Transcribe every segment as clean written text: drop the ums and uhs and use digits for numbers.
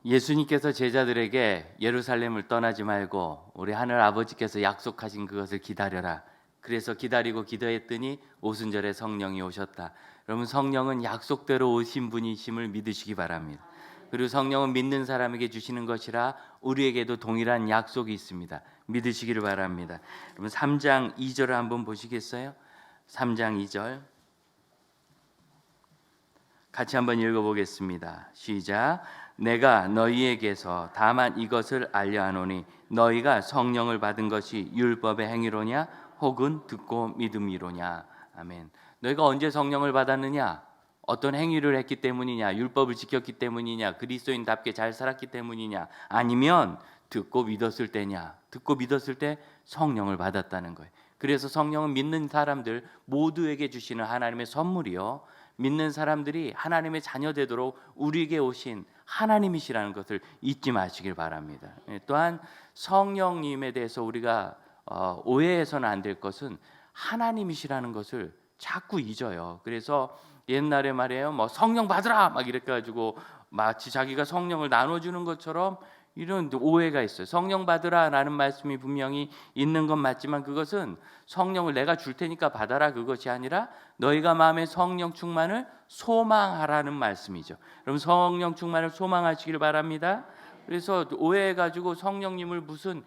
예수님께서 제자들에게 예루살렘을 떠나지 말고 우리 하늘 아버지께서 약속하신 그것을 기다려라. 그래서 기다리고 기도했더니 오순절에 성령이 오셨다. 여러분, 성령은 약속대로 오신 분이심을 믿으시기 바랍니다. 그리고 성령은 믿는 사람에게 주시는 것이라 우리에게도 동일한 약속이 있습니다. 믿으시기를 바랍니다. 여러분, 3장 2절을 한번 보시겠어요? 3장 2절 같이 한번 읽어보겠습니다. 시작. 내가 너희에게서 다만 이것을 알려하노니 너희가 성령을 받은 것이 율법의 행위로냐 혹은 듣고 믿음이로냐. 아멘. 너희가 언제 성령을 받았느냐? 어떤 행위를 했기 때문이냐? 율법을 지켰기 때문이냐? 그리스도인답게 잘 살았기 때문이냐? 아니면 듣고 믿었을 때냐? 듣고 믿었을 때 성령을 받았다는 거예요. 그래서 성령은 믿는 사람들 모두에게 주시는 하나님의 선물이요, 믿는 사람들이 하나님의 자녀 되도록 우리에게 오신 하나님이시라는 것을 잊지 마시길 바랍니다. 또한 성령님에 대해서 우리가 오해해서는 안 될 것은 하나님이시라는 것을 자꾸 잊어요. 그래서 옛날에 말이에요, 뭐 성령 받으라 막 이렇게 가지고 마치 자기가 성령을 나눠주는 것처럼 이런 오해가 있어요. 성령 받으라라는 말씀이 분명히 있는 건 맞지만 그것은 성령을 내가 줄 테니까 받아라 그것이 아니라 너희가 마음에 성령 충만을 소망하라는 말씀이죠. 여러분, 성령 충만을 소망하시길 바랍니다. 그래서 오해해가지고 성령님을 무슨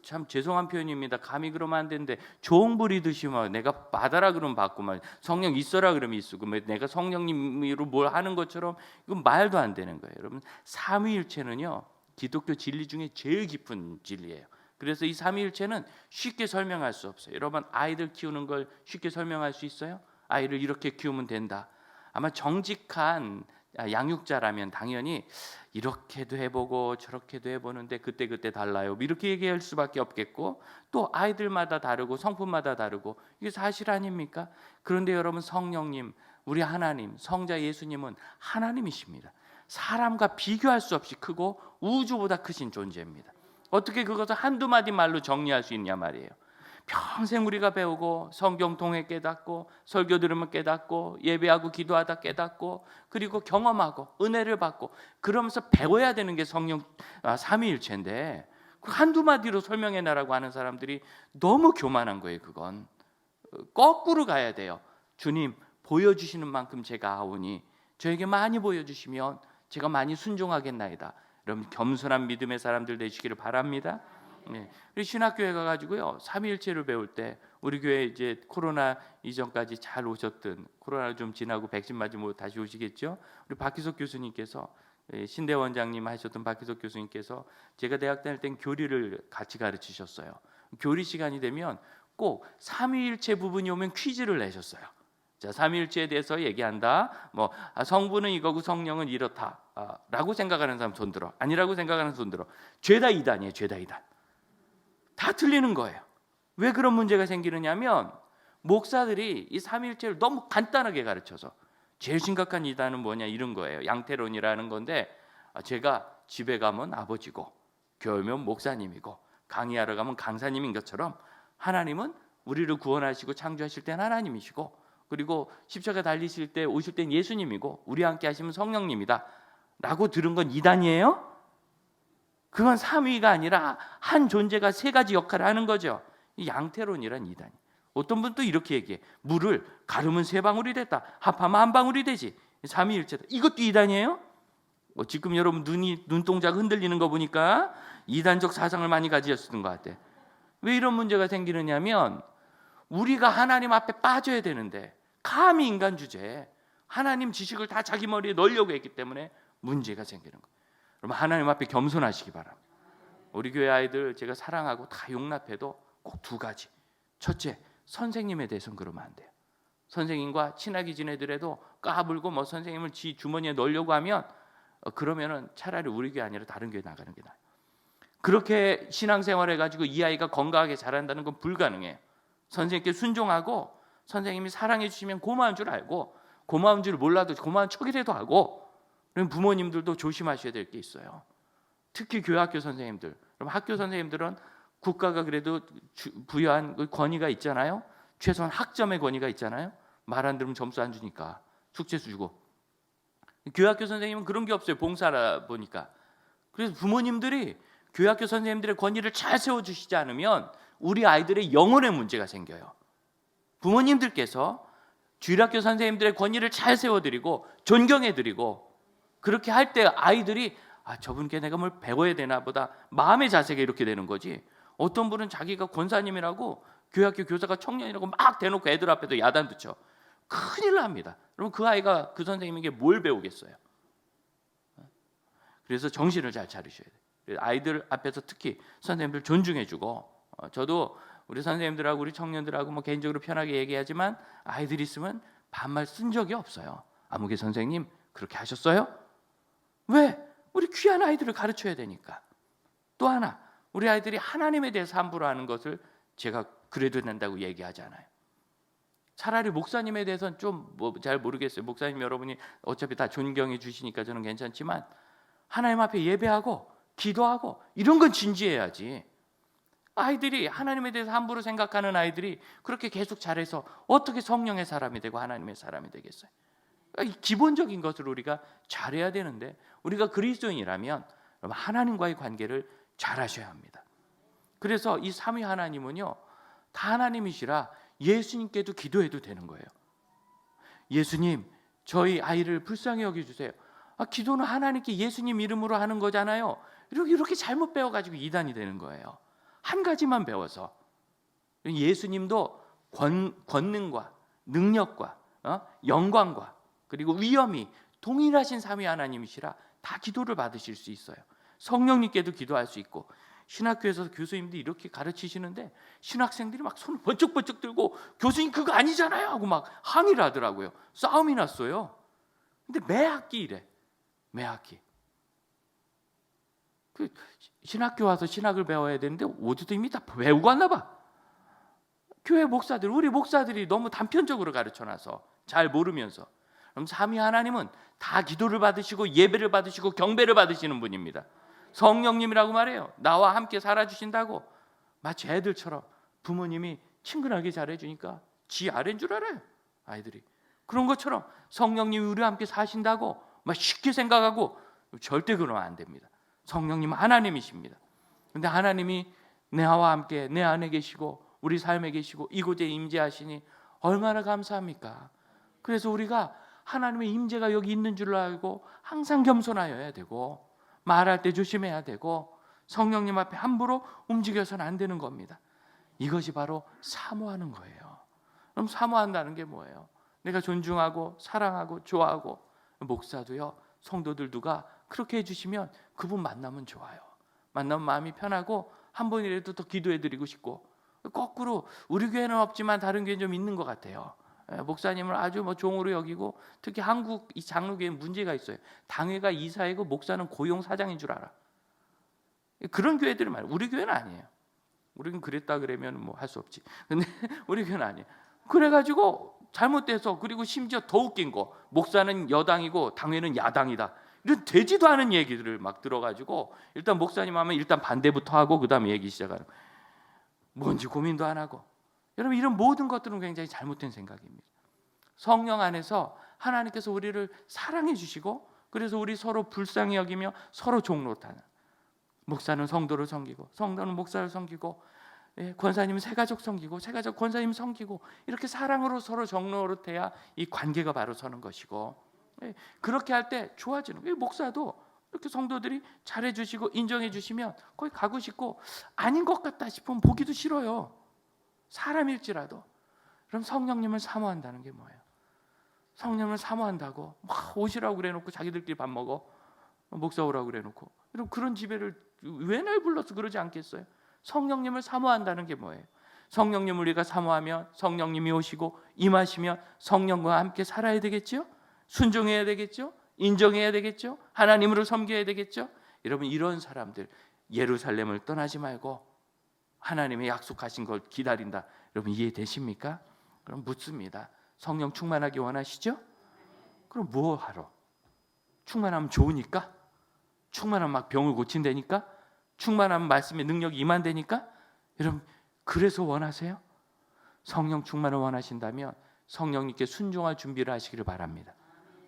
참 죄송한 표현입니다. 감히 그러면 안 되는데 종 부리듯이 막 내가 받아라 그러면 받고 막 성령 있어라 그러면 있고 내가 성령님으로 뭘 하는 것처럼 이건 말도 안 되는 거예요. 여러분, 삼위일체는요 기독교 진리 중에 제일 깊은 진리예요. 그래서 이 삼위일체는 쉽게 설명할 수 없어요. 여러분, 아이들 키우는 걸 쉽게 설명할 수 있어요? 아이를 이렇게 키우면 된다. 아마 정직한 양육자라면 당연히 이렇게도 해보고 저렇게도 해보는데 그때 달라요, 이렇게 얘기할 수밖에 없겠고, 또 아이들마다 다르고 성품마다 다르고 이게 사실 아닙니까? 그런데 여러분, 성령님, 우리 하나님, 성자 예수님은 하나님이십니다. 사람과 비교할 수 없이 크고 우주보다 크신 존재입니다. 어떻게 그것을 한두 마디 말로 정리할 수 있냐 말이에요. 평생 우리가 배우고 성경 통해 깨닫고 설교 들으면 깨닫고 예배하고 기도하다 깨닫고 그리고 경험하고 은혜를 받고 그러면서 배워야 되는 게 성령 삼위일체인데 한두 마디로 설명해내라고 하는 사람들이 너무 교만한 거예요. 그건 거꾸로 가야 돼요. 주님, 보여주시는 만큼 제가 하오니 저에게 많이 보여주시면 제가 많이 순종하겠나이다. 여러분, 겸손한 믿음의 사람들 되시기를 바랍니다. 네. 신학교에 가가지고요 삼위일체를 배울 때 우리 교회 이제 코로나 이전까지 잘 오셨던, 코로나 좀 지나고 백신 맞으면 다시 오시겠죠. 우리 박희석 교수님께서, 신대 원장님 하셨던 박희석 교수님께서 제가 대학 다닐 땐 교리를 같이 가르치셨어요. 교리 시간이 되면 꼭 삼위일체 부분이 오면 퀴즈를 내셨어요. 자, 삼위일체에 대해서 얘기한다. 뭐 성부는 이거고 성령은 이렇다 라고 생각하는 사람 손 들어. 아니라고 생각하는 손 들어. 죄다 이단이에요. 죄다 이단. 다 틀리는 거예요. 왜 그런 문제가 생기느냐면 목사들이 이 삼위일체를 너무 간단하게 가르쳐서, 제일 심각한 이단은 뭐냐 이런 거예요. 양태론이라는 건데, 제가 집에 가면 아버지고 교회 오면 목사님이고 강의하러 가면 강사님인 것처럼 하나님은 우리를 구원하시고 창조하실 땐 하나님이시고, 그리고 십자가 달리실 때 오실 땐 예수님이고 우리와 함께 하시면 성령님이다 라고 들은 건 이단이에요? 그건 삼위가 아니라 한 존재가 세 가지 역할을 하는 거죠. 이 양태론이란 이단이. 어떤 분도 이렇게 얘기해. 물을 가르면 세 방울이 됐다. 합하면 한 방울이 되지. 삼위일체다. 이것도 이단이에요? 지금 여러분 눈동자가 흔들리는 거 보니까 이단적 사상을 많이 가지셨던 것 같아. 왜 이런 문제가 생기느냐면 우리가 하나님 앞에 빠져야 되는데 감히 인간 주제에 하나님 지식을 다 자기 머리에 넣으려고 했기 때문에 문제가 생기는 거예요. 여러분, 하나님 앞에 겸손하시기 바랍니다. 우리 교회 아이들 제가 사랑하고 다 용납해도 꼭 두 가지. 첫째, 선생님에 대해서는 그러면 안 돼요. 선생님과 친하게 지내더라도 까불고 뭐 선생님을 지 주머니에 넣으려고 하면 그러면은 차라리 우리 교회 아니라 다른 교회 나가는 게 나아요. 그렇게 신앙생활 해가지고 이 아이가 건강하게 자란다는 건 불가능해요. 선생님께 순종하고 선생님이 사랑해 주시면 고마운 줄 알고, 고마운 줄 몰라도 고마운 척이라도 하고. 부모님들도 조심하셔야 될 게 있어요. 특히 교회학교 선생님들. 그럼 학교 선생님들은 국가가 그래도 부여한 권위가 있잖아요. 최소한 학점의 권위가 있잖아요. 말 안 들으면 점수 안 주니까 숙제수 주고. 교회학교 선생님은 그런 게 없어요. 봉사라 보니까. 그래서 부모님들이 교회학교 선생님들의 권위를 잘 세워주시지 않으면 우리 아이들의 영혼의 문제가 생겨요. 부모님들께서 주일학교 선생님들의 권위를 잘 세워드리고 존경해드리고 그렇게 할 때 아이들이 저분께 내가 뭘 배워야 되나 보다 마음의 자세가 이렇게 되는 거지. 어떤 분은 자기가 권사님이라고 교회학교 교사가 청년이라고 막 대놓고 애들 앞에서 야단도 쳐. 큰일 납니다. 그럼 그 아이가 그 선생님에게 뭘 배우겠어요? 그래서 정신을 잘 차리셔야 돼요. 아이들 앞에서 특히 선생님들 존중해주고 저도 우리 선생님들하고 우리 청년들하고 뭐 개인적으로 편하게 얘기하지만 아이들 있으면 반말 쓴 적이 없어요. 아무개 선생님 그렇게 하셨어요? 왜? 우리 귀한 아이들을 가르쳐야 되니까. 또 하나 우리 아이들이 하나님에 대해서 함부로 하는 것을 제가 그래도 된다고 얘기하잖아요. 차라리 목사님에 대해서는 좀 잘 모르겠어요. 목사님 여러분이 어차피 다 존경해 주시니까 저는 괜찮지만 하나님 앞에 예배하고 기도하고 이런 건 진지해야지. 아이들이 하나님에 대해서 함부로 생각하는 아이들이 그렇게 계속 잘해서 어떻게 성령의 사람이 되고 하나님의 사람이 되겠어요? 기본적인 것을 우리가 잘해야 되는데 우리가 그리스도인이라면 하나님과의 관계를 잘하셔야 합니다. 그래서 이 삼위 하나님은요 다 하나님이시라 예수님께도 기도해도 되는 거예요. 예수님 저희 아이를 불쌍히 여겨주세요. 기도는 하나님께 예수님 이름으로 하는 거잖아요. 이렇게 잘못 배워가지고 이단이 되는 거예요. 한 가지만 배워서 예수님도 권능과 능력과 영광과 그리고 위엄이 동일하신 삼위 하나님이시라 다 기도를 받으실 수 있어요. 성령님께도 기도할 수 있고 신학교에서 교수님들이 이렇게 가르치시는데 신학생들이 막 손을 번쩍번쩍 들고 교수님 그거 아니잖아요 하고 막 항의를 하더라고요. 싸움이 났어요. 근데 매 학기 이래. 매 학기. 그 신학교 와서 신학을 배워야 되는데 어디도 이미 다 배우고 왔나 봐. 교회 목사들, 우리 목사들이 너무 단편적으로 가르쳐놔서 잘 모르면서. 그럼 삼위 하나님은 다 기도를 받으시고 예배를 받으시고 경배를 받으시는 분입니다. 성령님이라고 말해요. 나와 함께 살아주신다고. 마치 애들처럼 부모님이 친근하게 잘해주니까 지 아래인 줄 알아요. 아이들이. 그런 것처럼 성령님이 우리와 함께 사신다고 막 쉽게 생각하고 절대 그러면 안 됩니다. 성령님은 하나님이십니다. 그런데 하나님이 나와 함께 내 안에 계시고 우리 삶에 계시고 이곳에 임재하시니 얼마나 감사합니까? 그래서 우리가 하나님의 임재가 여기 있는 줄 알고 항상 겸손하여야 되고 말할 때 조심해야 되고 성령님 앞에 함부로 움직여서는 안 되는 겁니다. 이것이 바로 사모하는 거예요. 그럼 사모한다는 게 뭐예요? 내가 존중하고 사랑하고 좋아하고 목사도요 성도들 누가 그렇게 해주시면 그분 만나면 좋아요. 만나면 마음이 편하고 한 번이라도 더 기도해드리고 싶고 거꾸로 우리 교회는 없지만 다른 교회는 좀 있는 것 같아요. 목사님을 아주 종으로 여기고 특히 한국 이 장로교회는 문제가 있어요. 당회가 이사이고 목사는 고용 사장인 줄 알아. 그런 교회들이 많아요. 우리 교회는 아니에요. 우리는 그랬다 그러면 뭐 할 수 없지. 근데 우리 교회는 아니에요. 그래가지고 잘못돼서 그리고 심지어 더 웃긴 거 목사는 여당이고 당회는 야당이다. 이런 되지도 않은 얘기들을 막 들어가지고 일단 목사님 하면 일단 반대부터 하고 그 다음에 얘기 시작하는 뭔지 고민도 안 하고 여러분 이런 모든 것들은 굉장히 잘못된 생각입니다. 성령 안에서 하나님께서 우리를 사랑해 주시고 그래서 우리 서로 불쌍히 여기며 서로 종노릇하는 목사는 성도를 섬기고 성도는 목사를 섬기고 권사님은 새가족 섬기고 새가족 권사님 섬기고 이렇게 사랑으로 서로 종노릇해야 이 관계가 바로 서는 것이고 그렇게 할 때 좋아지는 거예요. 목사도 이렇게 성도들이 잘해 주시고 인정해 주시면 거기 가고 싶고 아닌 것 같다 싶으면 보기도 싫어요. 사람일지라도. 그럼 성령님을 사모한다는 게 뭐예요? 성령을 사모한다고 막 오시라고 그래놓고 자기들끼리 밥 먹어 목사 오라고 그래놓고 그럼 그런 지배를 왜 날 불러서 그러지 않겠어요? 성령님을 사모한다는 게 뭐예요? 성령님을 우리가 사모하면 성령님이 오시고 임하시면 성령과 함께 살아야 되겠죠? 순종해야 되겠죠? 인정해야 되겠죠? 하나님으로 섬겨야 되겠죠? 여러분 이런 사람들 예루살렘을 떠나지 말고 하나님의 약속하신 걸 기다린다. 여러분 이해되십니까? 그럼 묻습니다. 성령 충만하기 원하시죠? 그럼 뭐 하러? 충만하면 좋으니까? 충만하면 막 병을 고친다니까? 충만하면 말씀의 능력이 임한다니까? 여러분 그래서 원하세요? 성령 충만을 원하신다면 성령님께 순종할 준비를 하시기를 바랍니다.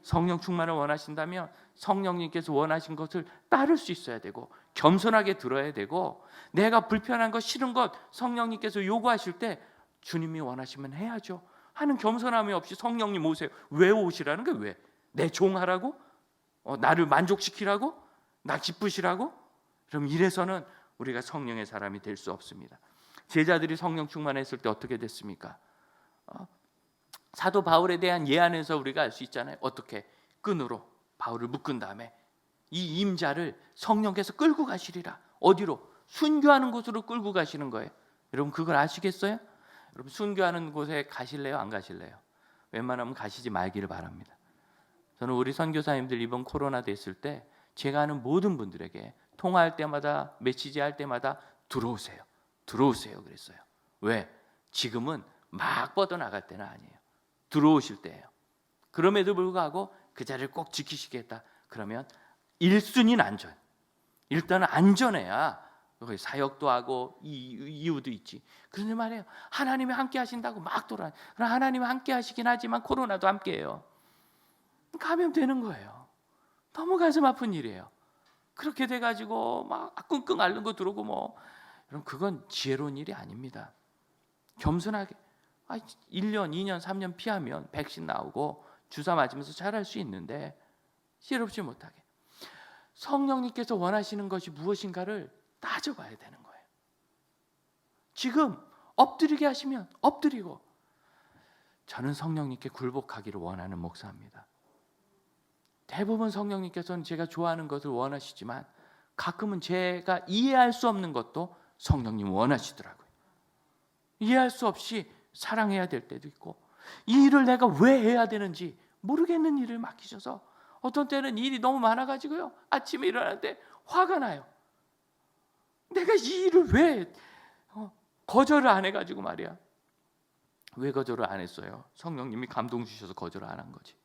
성령 충만을 원하신다면 성령님께서 원하신 것을 따를 수 있어야 되고 겸손하게 들어야 되고, 내가 불편한 것 싫은 것 성령님께서 요구하실 때 주님이 원하시면 해야죠 하는 겸손함이 없이 성령님 오세요. 왜 오시라는 게 왜? 내 종하라고? 나를 만족시키라고? 나 기쁘시라고? 그럼 이래서는 우리가 성령의 사람이 될 수 없습니다. 제자들이 성령 충만했을 때 어떻게 됐습니까? 사도 바울에 대한 예언에서 우리가 알 수 있잖아요. 어떻게? 끈으로 바울을 묶은 다음에 이 임자를 성령께서 끌고 가시리라. 어디로? 순교하는 곳으로 끌고 가시는 거예요. 여러분 그걸 아시겠어요? 여러분 순교하는 곳에 가실래요? 안 가실래요? 웬만하면 가시지 말기를 바랍니다. 저는 우리 선교사님들 이번 코로나 됐을 때 제가 아는 모든 분들에게 통화할 때마다 메시지할 때마다 들어오세요. 들어오세요 그랬어요. 왜? 지금은 막 뻗어나갈 때는 아니에요. 들어오실 때예요. 그럼에도 불구하고 그 자리를 꼭 지키시겠다. 그러면 1순위는 안전. 일단은 안전해야 사역도 하고 이유도 있지. 그런데 말이에요. 하나님이 함께 하신다고 막 돌아요. 그럼 하나님이 함께 하시긴 하지만 코로나도 함께해요. 감염되는 거예요. 너무 가슴 아픈 일이에요. 그렇게 돼가지고 막 끙끙 앓는 거 들어오고 여러분 그건 지혜로운 일이 아닙니다. 겸손하게 1년, 2년, 3년 피하면 백신 나오고 주사 맞으면서 잘할 수 있는데 실없이 못하게 성령님께서 원하시는 것이 무엇인가를 따져봐야 되는 거예요. 지금 엎드리게 하시면 엎드리고, 저는 성령님께 굴복하기를 원하는 목사입니다. 대부분 성령님께서는 제가 좋아하는 것을 원하시지만 가끔은 제가 이해할 수 없는 것도 성령님 원하시더라고요. 이해할 수 없이 사랑해야 될 때도 있고, 이 일을 내가 왜 해야 되는지 모르겠는 일을 맡기셔서 어떤 때는 일이 너무 많아가지고요, 아침에 일어날 때 화가 나요. 내가 이 일을 왜 거절을 안 해가지고 말이야. 왜 거절을 안 했어요? 성령님이 감동 주셔서 거절을 안 한 거지.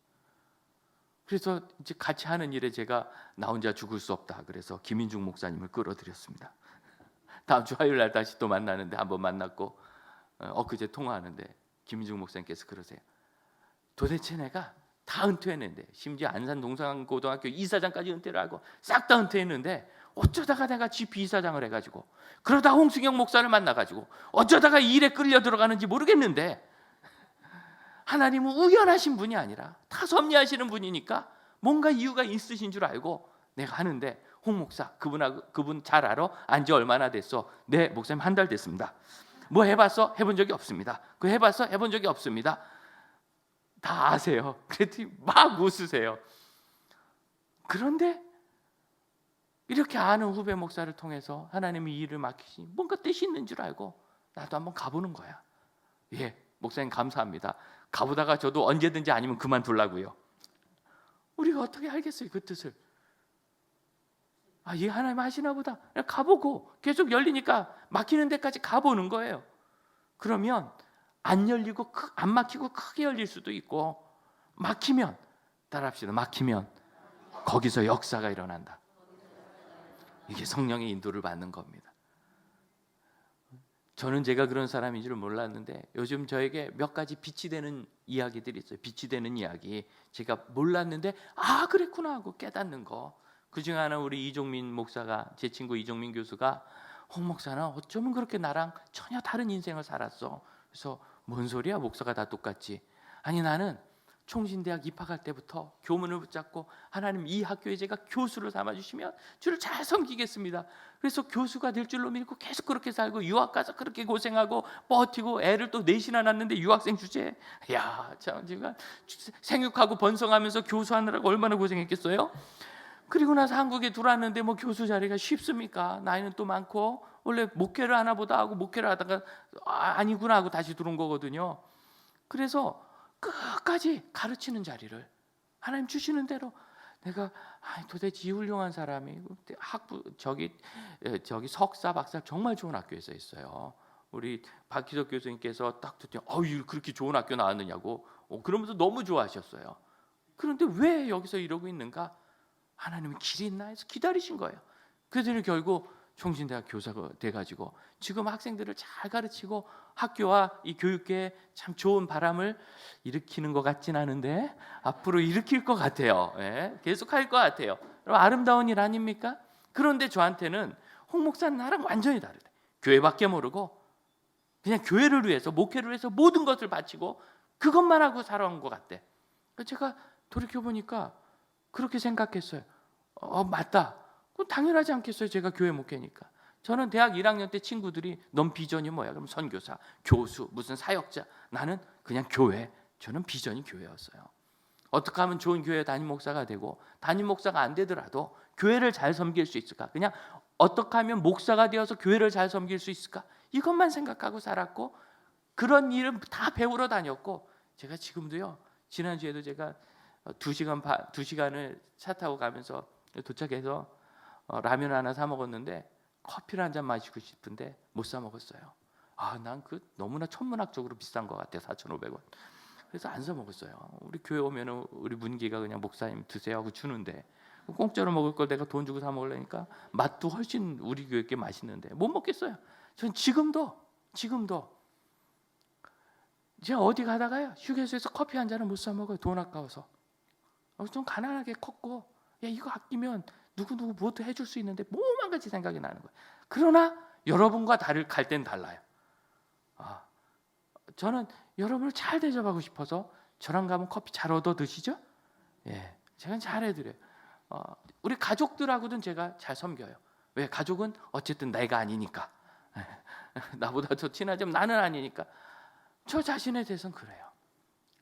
그래서 이제 같이 하는 일에 제가 나 혼자 죽을 수 없다 그래서 김인중 목사님을 끌어들였습니다. 다음 주 화요일 날 다시 또 만나는데 한번 만났고 엊그제 통화하는데 김인중 목사님께서 그러세요. 도대체 내가 다 은퇴했는데, 심지어 안산 동산고등학교 이사장까지 은퇴를 하고 싹 다 은퇴했는데 어쩌다가 내가 GP 이사장을 해가지고, 그러다 홍승영 목사를 만나가지고 어쩌다가 이 일에 끌려 들어가는지 모르겠는데, 하나님은 우연하신 분이 아니라 다 섭리하시는 분이니까 뭔가 이유가 있으신 줄 알고 내가 하는데, 홍 목사 그분 잘 알아? 안지 얼마나 됐어? 네 목사님 한 달 됐습니다. 뭐 해봤어? 해본 적이 없습니다. 그 해봤어? 해본 적이 없습니다. 다 아세요. 그랬더니 막 웃으세요. 그런데 이렇게 아는 후배 목사를 통해서 하나님이 이 일을 맡기시니 뭔가 뜻이 있는 줄 알고 나도 한번 가보는 거야. 예, 목사님 감사합니다. 가보다가 저도 언제든지 아니면 그만두려고요. 우리가 어떻게 알겠어요 그 뜻을? 이 하나님 하시나 보다. 그냥 가보고 계속 열리니까 막히는 데까지 가보는 거예요. 그러면 안 열리고 안 막히고 크게 열릴 수도 있고, 막히면 따라합시다. 막히면 거기서 역사가 일어난다. 이게 성령의 인도를 받는 겁니다. 저는 제가 그런 사람인 줄 몰랐는데 요즘 저에게 몇 가지 빛이 되는 이야기들이 있어요. 빛이 되는 이야기. 제가 몰랐는데 그랬구나 하고 깨닫는 거. 그중 하나 우리 이종민 목사가, 제 친구 이종민 교수가, 홍 목사는 어쩌면 그렇게 나랑 전혀 다른 인생을 살았어. 그래서 뭔 소리야? 목사가 다 똑같지. 아니 나는 총신대학 입학할 때부터 교문을 붙잡고 하나님 이 학교에 제가 교수를 삼아주시면 주를 잘 섬기겠습니다. 그래서 교수가 될 줄로 믿고 계속 그렇게 살고 유학 가서 그렇게 고생하고 버티고 애를 또 넷이나 낳는데 유학생 주제. 참 제가 생육하고 번성하면서 교수하느라고 얼마나 고생했겠어요. 그리고 나서 한국에 들어왔는데 뭐 교수 자리가 쉽습니까? 나이는 또 많고 원래 목회를 하나 보다 하고 목회를 하다가 아니구나 하고 다시 들어온 거거든요. 그래서 끝까지 가르치는 자리를 하나님 주시는 대로 내가 도대체 이 훌륭한 사람이 저기 석사 박사 정말 좋은 학교에서 있어요. 우리 박희석 교수님께서 딱 듣더니 그렇게 좋은 학교 나왔느냐고 그러면서 너무 좋아하셨어요. 그런데 왜 여기서 이러고 있는가? 하나님은 길이 있나 해서 기다리신 거예요. 그들은 결국 총신대학 교사가 돼가지고 지금 학생들을 잘 가르치고 학교와 이 교육계에 참 좋은 바람을 일으키는 것 같진 않은데 앞으로 일으킬 것 같아요. 예, 계속 할 것 같아요. 여러분, 아름다운 일 아닙니까? 그런데 저한테는 홍 목사는 나랑 완전히 다르대. 교회밖에 모르고 그냥 교회를 위해서, 목회를 위해서 모든 것을 바치고 그것만 하고 살아온 것 같대. 제가 돌이켜보니까 그렇게 생각했어요. 맞다. 그건 당연하지 않겠어요. 제가 교회 목회니까. 저는 대학 1학년 때 친구들이 넌 비전이 뭐야? 그럼 선교사, 교수, 무슨 사역자. 나는 그냥 교회. 저는 비전이 교회였어요. 어떻게 하면 좋은 교회 담임 목사가 되고, 담임 목사가 안 되더라도 교회를 잘 섬길 수 있을까? 그냥 어떻게 하면 목사가 되어서 교회를 잘 섬길 수 있을까? 이것만 생각하고 살았고, 그런 일은 다 배우러 다녔고, 제가 지금도요. 지난주에도 제가 2시간을 차 타고 가면서 도착해서 라면 하나 사 먹었는데 커피를 한 잔 마시고 싶은데 못 사 먹었어요. 난 그 너무나 천문학적으로 비싼 것 같아. 4,500원. 그래서 안 사 먹었어요. 우리 교회 오면은 우리 문기가 그냥 목사님 드세요 하고 주는데 공짜로 먹을 걸 내가 돈 주고 사 먹으려니까 맛도 훨씬 우리 교회 게 맛있는데 못 먹겠어요. 전 지금도 제가 어디 가다가요 휴게소에서 커피 한 잔을 못 사 먹어요. 돈 아까워서. 좀 가난하게 컸고, 야, 이거 아끼면 누구 무엇도 해줄 수 있는데 뭐만 가지 생각이 나는 거예요. 그러나 여러분과 갈 땐 달라요. 저는 여러분을 잘 대접하고 싶어서 저랑 가면 커피 잘 얻어 드시죠? 예, 제가 잘 해드려요. 우리 가족들하고는 제가 잘 섬겨요. 왜? 가족은 어쨌든 내가 아니니까. 나보다 더 친하지만 나는 아니니까. 저 자신에 대해서는 그래요.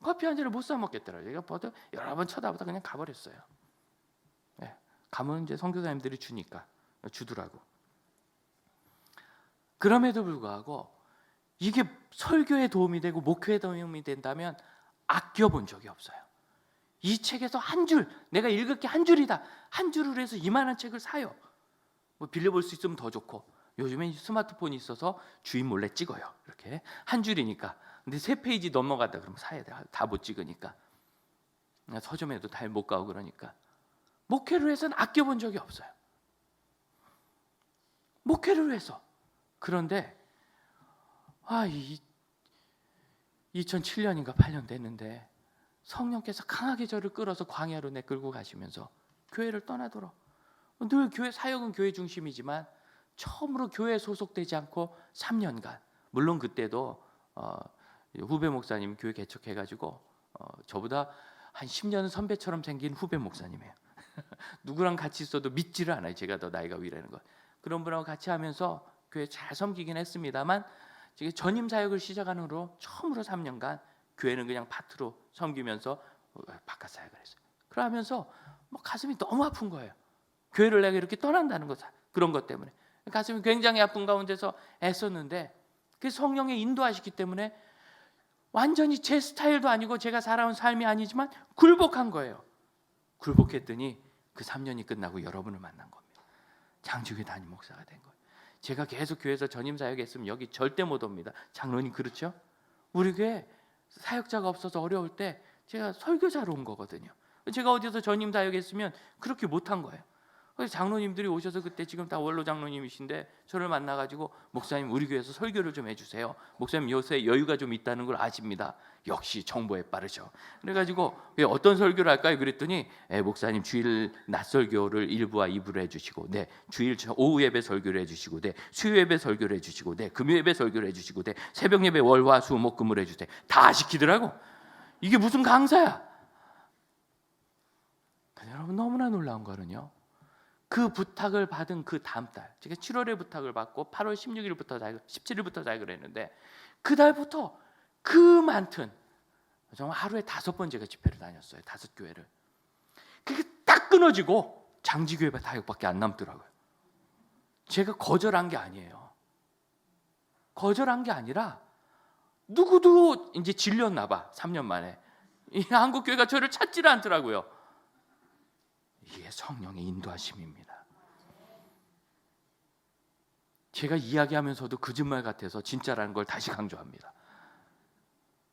커피 한 잔을 못 사 먹겠더라고요. 제가 보다 여러 번 쳐다보다 그냥 가버렸어요. 예, 가면 이제 선교사님들이 주더라고. 그럼에도 불구하고 이게 설교에 도움이 되고 목회에 도움이 된다면 아껴본 적이 없어요. 이 책에서 한 줄, 내가 읽을 게 한 줄이다. 한 줄을 해서 이만한 책을 사요. 뭐 빌려볼 수 있으면 더 좋고, 요즘엔 스마트폰이 있어서 주인 몰래 찍어요. 이렇게 한 줄이니까. 근데 3페이지 넘어가다 그러면 사야 돼. 다 못 찍으니까. 서점에도 다 못 가고 그러니까. 목회를 해서는 아껴본 적이 없어요. 목회를 위해서. 그런데 2007년인가 8년 됐는데 성령께서 강하게 저를 끌어서 광야로 내끌고 가시면서 교회를 떠나도록. 늘 교회 사역은 교회 중심이지만 처음으로 교회에 소속되지 않고 3년간, 물론 그때도 후배 목사님 교회 개척해가지고 저보다 한 10년 선배처럼 생긴 후배 목사님이에요. 누구랑 같이 있어도 믿지를 않아요. 제가 더 나이가 위라는 걸. 그런 분하고 같이 하면서 교회 잘 섬기긴 했습니다만, 제가 전임 사역을 시작한 후로 처음으로 3년간 교회는 그냥 파트로 섬기면서 바깥 사역을 했어요. 그러면서 가슴이 너무 아픈 거예요. 교회를 내가 이렇게 떠난다는 것, 그런 것 때문에 가슴이 굉장히 아픈 가운데서 애썼는데, 그 성령의 인도하시기 때문에 완전히 제 스타일도 아니고 제가 살아온 삶이 아니지만 굴복한 거예요. 굴복했더니 그 3년이 끝나고 여러분을 만난 겁니다. 장주교 담임 목사가 된 거예요. 제가 계속 교회에서 전임 사역했으면 여기 절대 못 옵니다. 장로님 그렇죠? 우리 교회 사역자가 없어서 어려울 때 제가 설교자로 온 거거든요. 제가 어디서 전임 사역했으면 그렇게 못한 거예요. 그래서 장로님들이 오셔서 그때 지금 다 원로 장로님이신데 저를 만나가지고 목사님 우리 교회에서 설교를 좀 해주세요. 목사님 요새 여유가 좀 있다는 걸 아십니다. 역시 정보에 빠르죠. 그래가지고 어떤 설교를 할까요? 그랬더니 목사님 주일 낮 설교를 1부와 2부를 해주시고, 네 주일 오후 예배 설교를 해주시고, 네 수요 예배 설교를 해주시고, 네 금요 예배 설교를 해주시고, 네 새벽 예배 월화 수 목 금을 해주세요. 다 시키더라고. 이게 무슨 강사야? 여러분 너무나 놀라운 거는요, 그 부탁을 받은 그 다음 달, 제가 7월에 부탁을 받고 8월 16일부터 17일부터 자격을 했는데, 그 달부터 그 많던, 정말 하루에 5번 제가 집회를 다녔어요. 5교회를. 그게 딱 끊어지고 장지교회 다역밖에 안 남더라고요. 제가 거절한 게 아니에요. 거절한 게 아니라 누구도 이제 질렸나 봐. 3년 만에 이 한국 교회가 저를 찾지를 않더라고요. 이게 성령의 인도하심입니다. 제가 이야기하면서도 거짓말 같아서 진짜라는 걸 다시 강조합니다.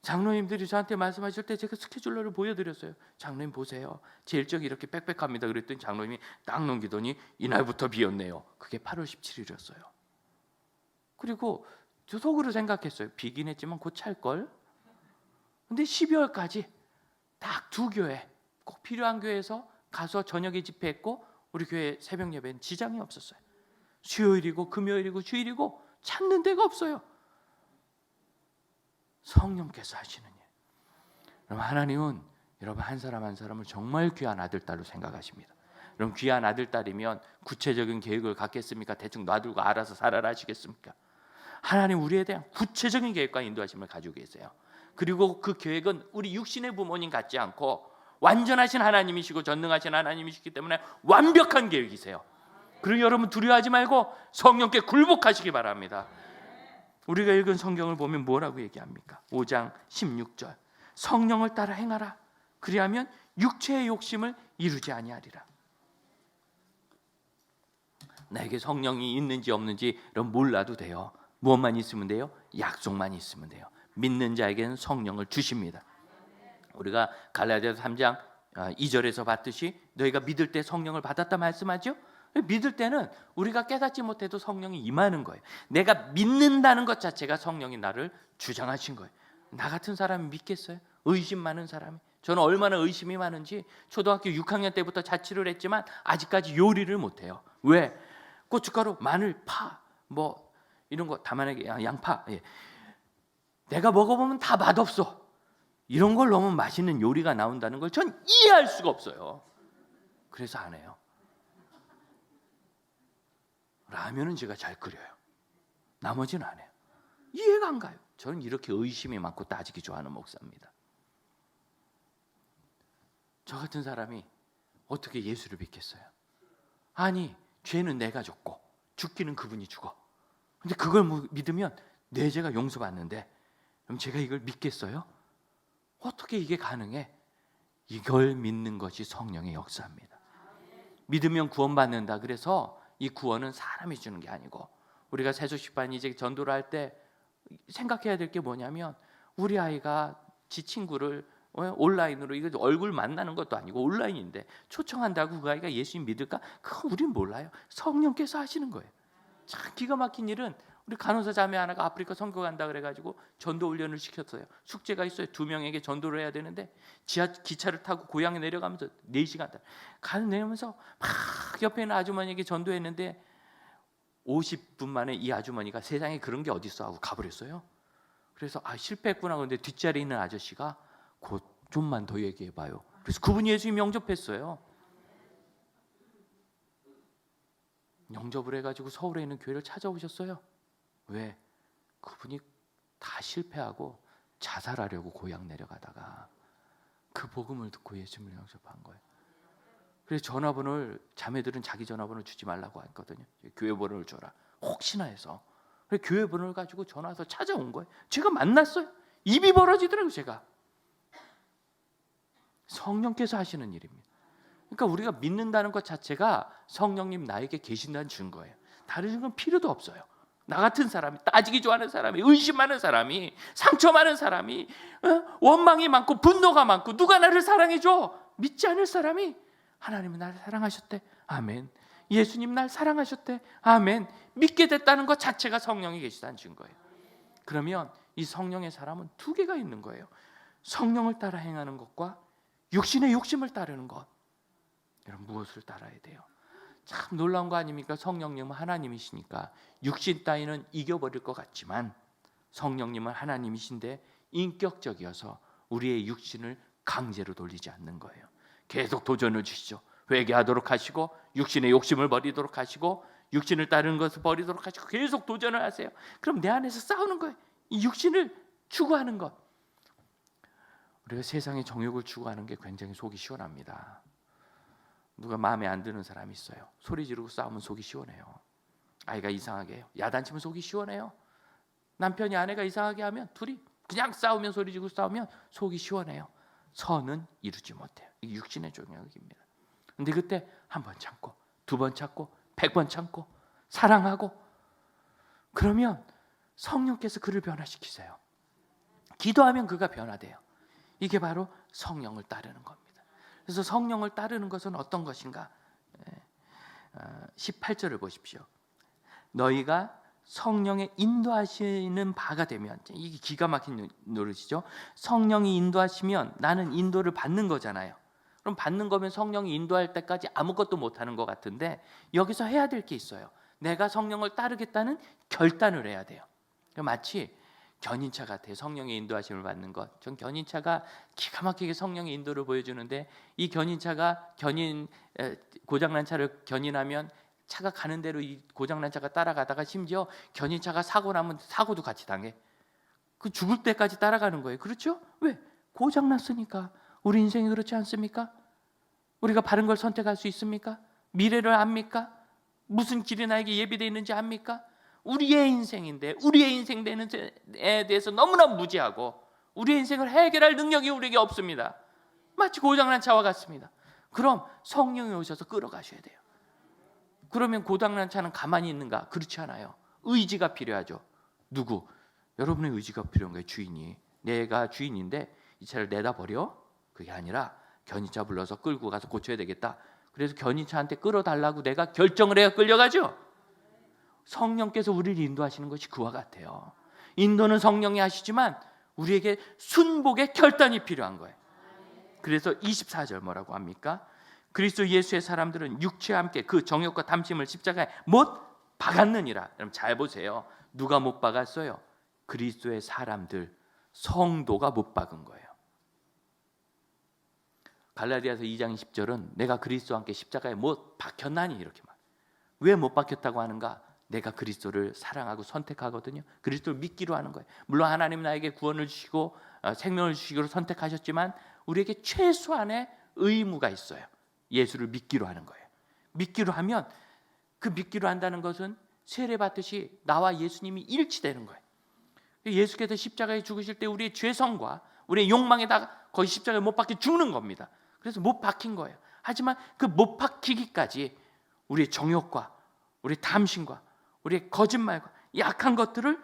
장로님들이 저한테 말씀하실 때 제가 스케줄러를 보여드렸어요. 장로님 보세요. 제 일정이 이렇게 빽빽합니다. 그랬더니 장로님이 딱 넘기더니 이날부터 비었네요. 그게 8월 17일이었어요. 그리고 저 속으로 생각했어요. 비긴 했지만 곧 찰걸. 근데 12월까지 딱 두 교회, 꼭 필요한 교회에서 가서 저녁에 집회했고 우리 교회 새벽 예배는 지장이 없었어요. 수요일이고 금요일이고 주일이고 찾는 데가 없어요. 성령께서 하시는 일. 여러분, 하나님은 여러분 한 사람 한 사람을 정말 귀한 아들 딸로 생각하십니다. 여러분, 귀한 아들 딸이면 구체적인 계획을 갖겠습니까? 대충 놔두고 알아서 살아라 하시겠습니까? 하나님 우리에 대한 구체적인 계획과 인도하심을 가지고 계세요. 그리고 그 계획은 우리 육신의 부모님 같지 않고 완전하신 하나님이시고 전능하신 하나님이시기 때문에 완벽한 계획이세요. 그리고 여러분 두려워하지 말고 성령께 굴복하시기 바랍니다. 우리가 읽은 성경을 보면 뭐라고 얘기합니까? 5장 16절, 성령을 따라 행하라. 그리하면 육체의 욕심을 이루지 아니하리라. 나에게 성령이 있는지 없는지 몰라도 돼요. 무엇만 있으면 돼요? 약속만 있으면 돼요. 믿는 자에게는 성령을 주십니다. 우리가 갈라디아서 3장 2절에서 봤듯이 너희가 믿을 때 성령을 받았다 말씀하죠. 믿을 때는 우리가 깨닫지 못해도 성령이 임하는 거예요. 내가 믿는다는 것 자체가 성령이 나를 주장하신 거예요. 나 같은 사람이 믿겠어요? 의심 많은 사람이. 저는 얼마나 의심이 많은지 초등학교 6학년 때부터 자취를 했지만 아직까지 요리를 못해요. 왜? 고춧가루, 마늘, 파, 뭐 이런 거 담아내게, 양파, 내가 먹어보면 다 맛없어. 이런 걸 넣으면 맛있는 요리가 나온다는 걸 전 이해할 수가 없어요. 그래서 안 해요. 라면은 제가 잘 끓여요. 나머지는 안 해요. 이해가 안 가요. 저는 이렇게 의심이 많고 따지기 좋아하는 목사입니다. 저 같은 사람이 어떻게 예수를 믿겠어요? 아니, 죄는 내가 졌고 죽기는 그분이 죽어. 근데 그걸 믿으면 내 죄가 용서받는데 그럼 제가 이걸 믿겠어요? 어떻게 이게 가능해? 이걸 믿는 것이 성령의 역사입니다. 믿으면 구원받는다. 그래서 이 구원은 사람이 주는 게 아니고 우리가 세수식반 이제 전도를 할 때 생각해야 될 게 뭐냐면 우리 아이가 지 친구를 온라인으로 이거 얼굴 만나는 것도 아니고 온라인인데 초청한다고 그 아이가 예수님 믿을까? 그건 우린 몰라요. 성령께서 하시는 거예요. 참 기가 막힌 일은 우리 간호사 자매 하나가 아프리카 선교 간다 그래가지고 전도 훈련을 시켰어요. 숙제가 있어요. 2명에게 전도를 해야 되는데 기차를 타고 고향에 내려가면서 4시간 내려면서 막 옆에 있는 아주머니에게 전도했는데 50분 만에 이 아주머니가 세상에 그런 게 어딨어 하고 가버렸어요. 그래서 실패했구나. 그런데 뒷자리에 있는 아저씨가 곧 좀만 더 얘기해봐요. 그래서 그분이 예수님 영접했어요. 영접을 해가지고 서울에 있는 교회를 찾아오셨어요. 왜? 그분이 다 실패하고 자살하려고 고향 내려가다가 그 복음을 듣고 예수님을 영접한 거예요. 그래서 전화번호를 자매들은 자기 전화번호를 주지 말라고 했거든요. 교회 번호를 줘라. 혹시나 해서. 그래서 교회 번호를 가지고 전화해서 찾아온 거예요. 제가 만났어요. 입이 벌어지더라고요. 제가. 성령께서 하시는 일입니다. 그러니까 우리가 믿는다는 것 자체가 성령님 나에게 계신다는 증거예요. 다른 증거는 필요도 없어요. 나 같은 사람이, 따지기 좋아하는 사람이, 의심 많은 사람이, 상처 많은 사람이, 원망이 많고 분노가 많고 누가 나를 사랑해줘? 믿지 않을 사람이 하나님은 나를 사랑하셨대. 아멘. 예수님 날 사랑하셨대. 아멘. 믿게 됐다는 것 자체가 성령이 계시다는 증거예요. 그러면 이 성령의 사람은 두 개가 있는 거예요. 성령을 따라 행하는 것과 육신의 욕심을 따르는 것. 여러분 무엇을 따라야 돼요? 참 놀라운 거 아닙니까? 성령님은 하나님이시니까 육신 따위는 이겨버릴 것 같지만 성령님은 하나님이신데 인격적이어서 우리의 육신을 강제로 돌리지 않는 거예요. 계속 도전을 주시죠. 회개하도록 하시고 육신의 욕심을 버리도록 하시고 육신을 따르는 것을 버리도록 하시고 계속 도전을 하세요. 그럼 내 안에서 싸우는 거예요. 이 육신을 추구하는 것. 우리가 세상의 정욕을 추구하는 게 굉장히 속이 시원합니다. 누가 마음에 안 드는 사람이 있어요. 소리 지르고 싸우면 속이 시원해요. 아이가 이상하게 해요. 야단치면 속이 시원해요. 남편이 아내가 이상하게 하면 둘이 그냥 싸우면 소리 지르고 싸우면 속이 시원해요. 선은 이루지 못해요. 이게 육신의 정욕입니다. 근데 그때 한 번 참고 2번 참고 100번 참고 사랑하고 그러면 성령께서 그를 변화시키세요. 기도하면 그가 변화돼요. 이게 바로 성령을 따르는 겁니다. 그래서 성령을 따르는 것은 어떤 것인가? 18절을 보십시오. 너희가 성령의 인도하시는 바가 되면, 이게 기가 막힌 노릇이죠. 성령이 인도하시면 나는 인도를 받는 거잖아요. 그럼 받는 거면 성령이 인도할 때까지 아무것도 못하는 것 같은데 여기서 해야 될 게 있어요. 내가 성령을 따르겠다는 결단을 해야 돼요. 마치 견인차 같아요. 성령의 인도하심을 받는 것. 전 견인차가 기가 막히게 성령의 인도를 보여주는데, 이 견인차가 고장난 차를 견인하면 차가 가는 대로 이 고장난 차가 따라가다가 심지어 견인차가 사고 나면 사고도 같이 당해. 그 죽을 때까지 따라가는 거예요. 그렇죠? 왜? 고장났으니까. 우리 인생이 그렇지 않습니까? 우리가 바른 걸 선택할 수 있습니까? 미래를 압니까? 무슨 길이 나에게 예비되어 있는지 압니까? 우리의 인생인데 우리의 인생 되는 에 대해서 너무나 무지하고 우리의 인생을 해결할 능력이 우리에게 없습니다. 마치 고장난 차와 같습니다. 그럼 성령이 오셔서 끌어가셔야 돼요. 그러면 고장난 차는 가만히 있는가? 그렇지 않아요. 의지가 필요하죠. 누구? 여러분의 의지가 필요한 거예요. 주인이. 내가 주인인데 이 차를 내다 버려? 그게 아니라 견인차 불러서 끌고 가서 고쳐야 되겠다. 그래서 견인차한테 끌어달라고 내가 결정을 해야 끌려가죠. 성령께서 우리를 인도하시는 것이 그와 같아요. 인도는 성령이 하시지만 우리에게 순복의 결단이 필요한 거예요. 그래서 24절 뭐라고 합니까? 그리스도 예수의 사람들은 육체와 함께 그 정욕과 탐심을 십자가에 못 박았느니라. 여러분 잘 보세요. 누가 못 박았어요? 그리스도의 사람들, 성도가 못 박은 거예요. 갈라디아서 2장 10절은 내가 그리스도와 함께 십자가에 못 박혔나니 이렇게 말. 왜 못 박혔다고 하는가? 내가 그리스도를 사랑하고 선택하거든요. 그리스도를 믿기로 하는 거예요. 물론 하나님 나에게 구원을 주시고 생명을 주시기로 선택하셨지만 우리에게 최소한의 의무가 있어요. 예수를 믿기로 하는 거예요. 믿기로 하면 그 믿기로 한다는 것은 세례받듯이 나와 예수님이 일치되는 거예요. 예수께서 십자가에 죽으실 때 우리의 죄성과 우리의 욕망에다가 거의 십자가에 못 박혀 죽는 겁니다. 그래서 못 박힌 거예요. 하지만 그 못 박히기까지 우리의 정욕과 우리의 탐심과 우리의 거짓말과 약한 것들을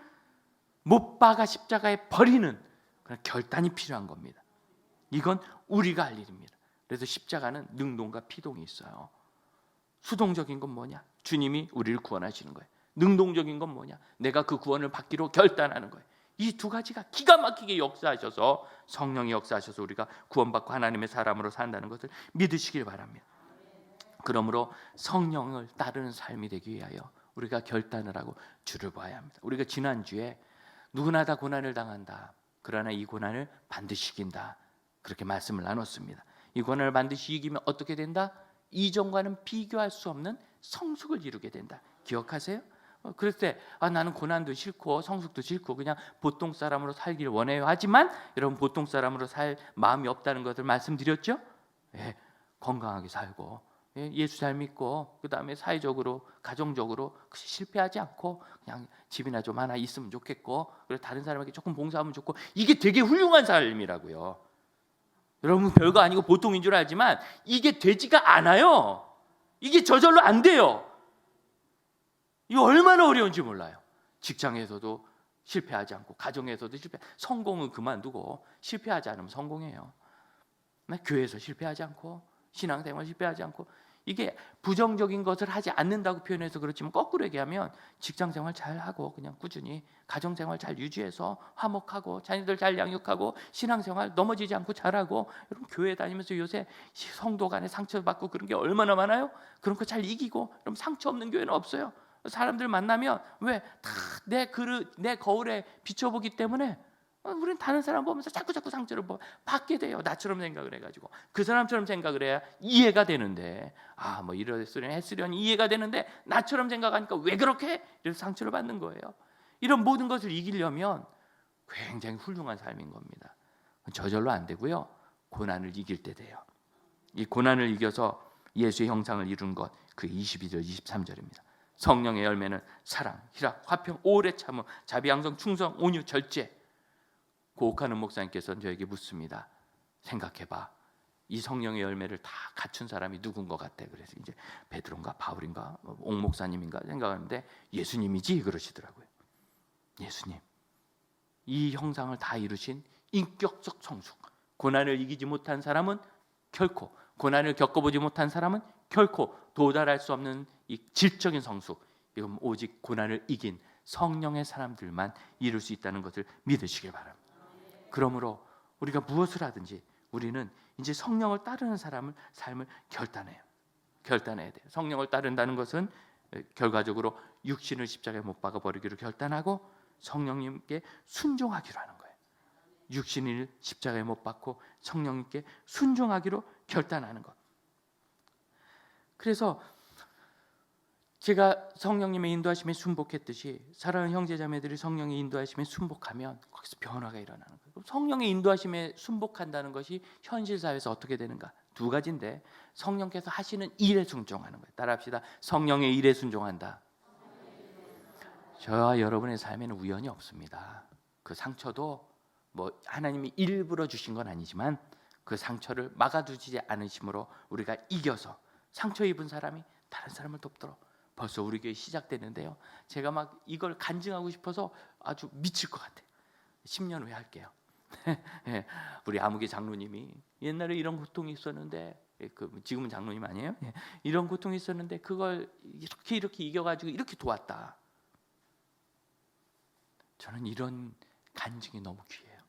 못 박아 십자가에 버리는 그런 결단이 필요한 겁니다. 이건 우리가 할 일입니다. 그래서 십자가는 능동과 피동이 있어요. 수동적인 건 뭐냐? 주님이 우리를 구원하시는 거예요. 능동적인 건 뭐냐? 내가 그 구원을 받기로 결단하는 거예요. 이 두 가지가 기가 막히게 역사하셔서 성령이 역사하셔서 우리가 구원받고 하나님의 사람으로 산다는 것을 믿으시길 바랍니다. 그러므로 성령을 따르는 삶이 되기 위하여 우리가 결단을 하고 주를 봐야 합니다. 우리가 지난주에 누구나 다 고난을 당한다. 그러나 이 고난을 반드시 이긴다. 그렇게 말씀을 나눴습니다. 이 고난을 반드시 이기면 어떻게 된다? 이전과는 비교할 수 없는 성숙을 이루게 된다. 기억하세요? 그럴 때 나는 고난도 싫고 성숙도 싫고 그냥 보통 사람으로 살기를 원해요. 하지만 여러분 보통 사람으로 살 마음이 없다는 것을 말씀드렸죠? 예, 건강하게 살고 예수 잘 믿고 그 다음에 사회적으로 가정적으로 실패하지 않고 그냥 집이나 좀 하나 있으면 좋겠고 그리고 다른 사람에게 조금 봉사하면 좋고 이게 되게 훌륭한 삶이라고요. 여러분 별거 아니고 보통인 줄 알지만 이게 되지가 않아요. 이게 저절로 안 돼요. 이거 얼마나 어려운지 몰라요. 직장에서도 실패하지 않고 가정에서도 성공은 그만두고 실패하지 않으면 성공해요. 교회에서 실패하지 않고 신앙생활 실패하지 않고 이게 부정적인 것을 하지 않는다고 표현해서 그렇지만 거꾸로 얘기하면 직장생활 잘하고 그냥 꾸준히 가정생활 잘 유지해서 화목하고 자녀들 잘 양육하고 신앙생활 넘어지지 않고 잘하고 여러분 교회 다니면서 요새 성도 간에 상처받고 그런 게 얼마나 많아요? 그런 거 잘 이기고 여러분 상처 없는 교회는 없어요. 사람들 만나면 왜 다 내 그릇 내 거울에 비춰보기 때문에 우리는 다른 사람 보면서 자꾸 상처를 받게 돼요. 나처럼 생각을 해가지고 그 사람처럼 생각을 해야 이해가 되는데 뭐 이랬으려니 했으려니 이해가 되는데 나처럼 생각하니까 왜 그렇게 해? 이래서 상처를 받는 거예요. 이런 모든 것을 이기려면 굉장히 훌륭한 삶인 겁니다. 저절로 안 되고요. 고난을 이길 때 돼요. 이 고난을 이겨서 예수의 형상을 이룬 것 그 22절 23절입니다. 성령의 열매는 사랑, 희락, 화평, 오래 참음, 자비양성, 충성, 온유, 절제. 고혹하는 목사님께서는 저에게 묻습니다. 생각해봐. 이 성령의 열매를 다 갖춘 사람이 누군 것 같아? 그래서 이제 베드로인가 바울인가 옥 목사님인가 생각하는데 예수님이지 그러시더라고요. 예수님. 이 형상을 다 이루신 인격적 성숙. 고난을 이기지 못한 사람은 결코, 고난을 겪어보지 못한 사람은 결코 도달할 수 없는 이 질적인 성숙, 이건 오직 고난을 이긴 성령의 사람들만 이룰 수 있다는 것을 믿으시길 바랍니다. 그러므로 우리가 무엇을 하든지 우리는 이제 성령을 따르는 삶을 결단해야 돼요. 성령을 따른다는 것은 결과적으로 육신을 십자가에 못 박아 버리기로 결단하고 성령님께 순종하기로 하는 거예요. 육신을 십자가에 못 박고 성령님께 순종하기로 결단하는 것. 그래서 제가 성령님의 인도하심에 순복했듯이 사랑하는 형제자매들이 성령의 인도하심에 순복하면 거기서 변화가 일어나는 거예요. 성령의 인도하심에 순복한다는 것이 현실 사회에서 어떻게 되는가? 두 가지인데, 성령께서 하시는 일에 순종하는 거예요. 따라합시다. 성령의 일에 순종한다. 저와 여러분의 삶에는 우연이 없습니다. 그 상처도 뭐 하나님이 일부러 주신 건 아니지만 그 상처를 막아두지 않으심으로 우리가 이겨서 상처 입은 사람이 다른 사람을 돕도록 벌써 우리 교회 시작됐는데요. 제가 막 이걸 간증하고 싶어서 아주 미칠 것 같아요. 10년 후에 할게요. 우리 아무개 장로님이 옛날에 이런 고통이 있었는데, 지금은 장로님 아니에요? 이런 고통이 있었는데 그걸 이렇게 이겨가지고 이렇게 도왔다. 저는 이런 간증이 너무 귀해요.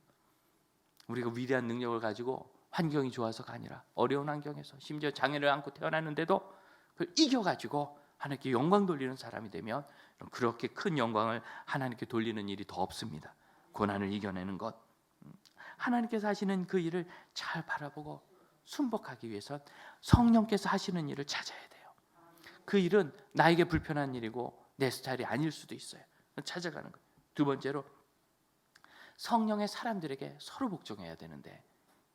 우리가 위대한 능력을 가지고 환경이 좋아서가 아니라 어려운 환경에서 심지어 장애를 안고 태어났는데도 그걸 이겨가지고 하나님께 영광 돌리는 사람이 되면 그렇게 큰 영광을 하나님께 돌리는 일이 더 없습니다. 고난을 이겨내는 것, 하나님께서 하시는 그 일을 잘 바라보고 순복하기 위해선 성령께서 하시는 일을 찾아야 돼요. 그 일은 나에게 불편한 일이고 내 스타일이 아닐 수도 있어요. 찾아가는 거예요. 두 번째로 성령의 사람들에게 서로 복종해야 되는데,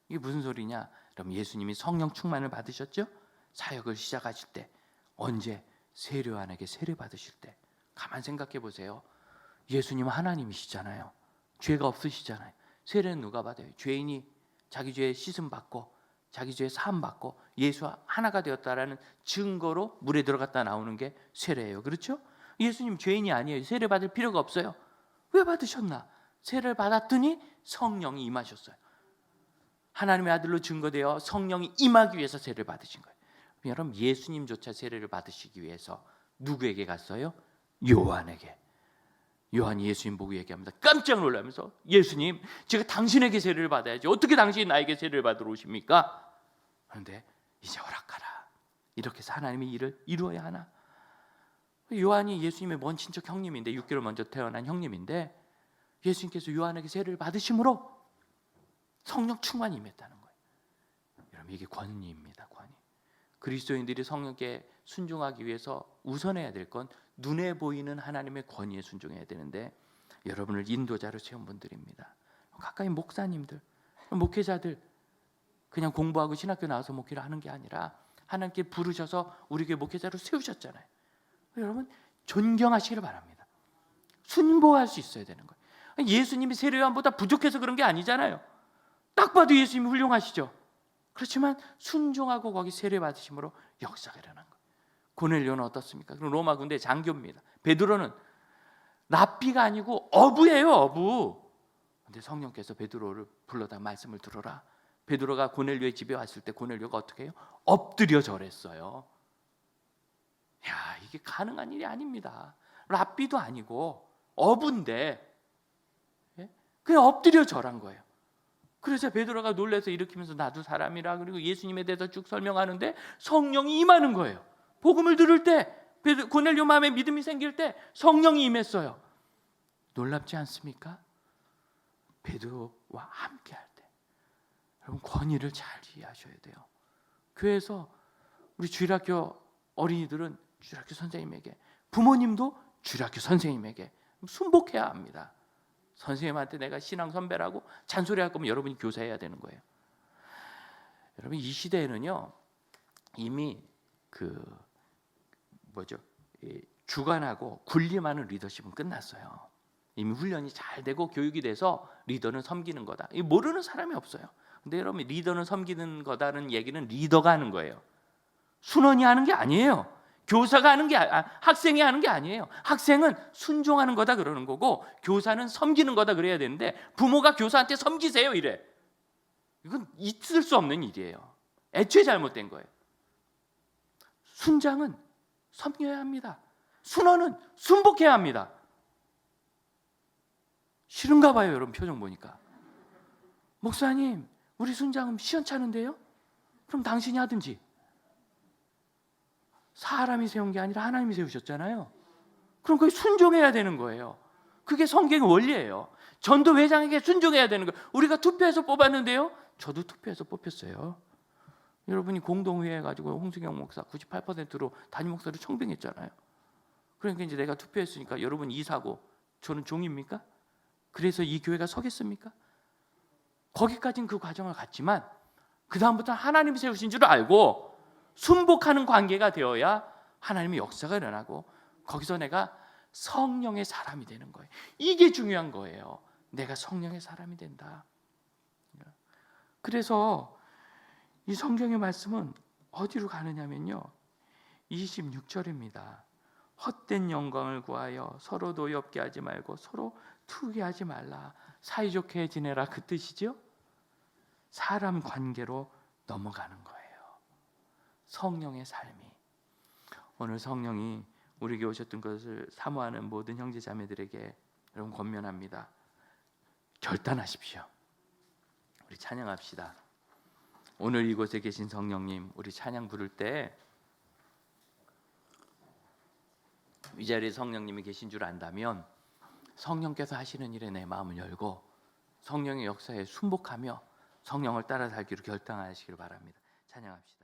이게 무슨 소리냐? 그럼 예수님이 성령 충만을 받으셨죠? 사역을 시작하실 때 언제? 세례요한에게 세례 받으실 때. 가만 생각해 보세요. 예수님은 하나님이시잖아요. 죄가 없으시잖아요. 세례는 누가 받아요? 죄인이 자기 죄에 씻음 받고 자기 죄에 사함 받고 예수와 하나가 되었다라는 증거로 물에 들어갔다 나오는 게 세례예요. 그렇죠? 예수님 죄인이 아니에요. 세례 받을 필요가 없어요. 왜 받으셨나? 세례를 받았더니 성령이 임하셨어요. 하나님의 아들로 증거되어 성령이 임하기 위해서 세례를 받으신 거예요. 여러분, 예수님조차 세례를 받으시기 위해서 누구에게 갔어요? 요한에게. 요한이 예수님 보고 얘기합니다. 깜짝 놀라면서, 예수님, 제가 당신에게 세례를 받아야지 어떻게 당신이 나에게 세례를 받으러 오십니까? 그런데 이제 허락하라. 이렇게 해서 하나님의 일을 이루어야 하나? 요한이 예수님의 먼 친척 형님인데, 6개월 먼저 태어난 형님인데, 예수님께서 요한에게 세례를 받으심으로 성령 충만이 임했다는 거예요. 여러분, 이게 권위입니다. 권위. 그리스도인들이 성령께 순종하기 위해서 우선해야 될 건 눈에 보이는 하나님의 권위에 순종해야 되는데, 여러분을 인도자로 세운 분들입니다. 가까이 목사님들, 목회자들, 그냥 공부하고 신학교 나와서 목회를 하는 게 아니라 하나님께 부르셔서 우리 교회 목회자로 세우셨잖아요. 여러분, 존경하시기를 바랍니다. 순보할 수 있어야 되는 거예요. 예수님이 세례요한보다 부족해서 그런 게 아니잖아요. 딱 봐도 예수님이 훌륭하시죠. 그렇지만 순종하고 거기 세례 받으심으로 역사가 일어난 거예요. 고넬료는 어떻습니까? 그럼 로마 군대 장교입니다. 베드로는 랍비가 아니고 어부예요, 어부. 근데 성령께서 베드로를 불러다 말씀을 들어라. 베드로가 고넬료의 집에 왔을 때 고넬료가 어떻게 해요? 엎드려 절했어요. 야, 이게 가능한 일이 아닙니다. 랍비도 아니고 어부인데 그냥 엎드려 절한 거예요. 그래서 베드로가 놀라서 일으키면서 나도 사람이라, 그리고 예수님에 대해서 쭉 설명하는데 성령이 임하는 거예요. 복음을 들을 때, 고넬료 마음에 믿음이 생길 때 성령이 임했어요. 놀랍지 않습니까? 베드로와 함께 할 때 여러분, 권위를 잘 이해하셔야 돼요. 교회에서 우리 주일학교 어린이들은 주일학교 선생님에게, 부모님도 주일학교 선생님에게 순복해야 합니다. 선생님한테 내가 신앙 선배라고 잔소리할 거면 여러분이 교사해야 되는 거예요. 여러분, 이 시대에는요 이미 주관하고 군림하는 리더십은 끝났어요. 이미 훈련이 잘 되고 교육이 돼서 리더는 섬기는 거다. 이 모르는 사람이 없어요. 근데 여러분, 리더는 섬기는 거다는 얘기는 리더가 하는 거예요. 순원이 하는 게 아니에요. 교사가 하는 게 학생이 하는 게 아니에요. 학생은 순종하는 거다 그러는 거고 교사는 섬기는 거다 그래야 되는데 부모가 교사한테 섬기세요 이래. 이건 있을 수 없는 일이에요. 애초에 잘못된 거예요. 순장은 섬겨야 합니다. 순원은 순복해야 합니다. 싫은가 봐요, 여러분 표정 보니까. 목사님, 우리 순장은 시원찮은데요? 그럼 당신이 하든지. 사람이 세운 게 아니라 하나님이 세우셨잖아요. 그럼 그게 순종해야 되는 거예요. 그게 성경의 원리예요. 전도회장에게 순종해야 되는 거예요. 우리가 투표해서 뽑았는데요. 저도 투표해서 뽑혔어요. 여러분이 공동회의 해가지고 홍수경 목사 98%로 담임 목사를 청빙했잖아요. 그러니까 이제 내가 투표했으니까 여러분 이사고 저는 종입니까? 그래서 이 교회가 서겠습니까? 거기까지는 그 과정을 갔지만 그 다음부터 하나님이 세우신 줄 알고 순복하는 관계가 되어야 하나님의 역사가 일어나고 거기서 내가 성령의 사람이 되는 거예요. 이게 중요한 거예요. 내가 성령의 사람이 된다. 그래서 이 성경의 말씀은 어디로 가느냐면요, 26절입니다. 헛된 영광을 구하여 서로 노엽게 하지 말고 서로 투기하지 말라. 사이좋게 지내라, 그 뜻이죠. 사람 관계로 넘어가는 거예요. 성령의 삶이. 오늘 성령이 우리에게 오셨던 것을 사모하는 모든 형제 자매들에게 여러분 권면합니다. 결단하십시오. 우리 찬양합시다. 오늘 이곳에 계신 성령님, 우리 찬양 부를 때 이 자리에 성령님이 계신 줄 안다면 성령께서 하시는 일에 내 마음을 열고 성령의 역사에 순복하며 성령을 따라 살기로 결단하시길 바랍니다. 찬양합시다.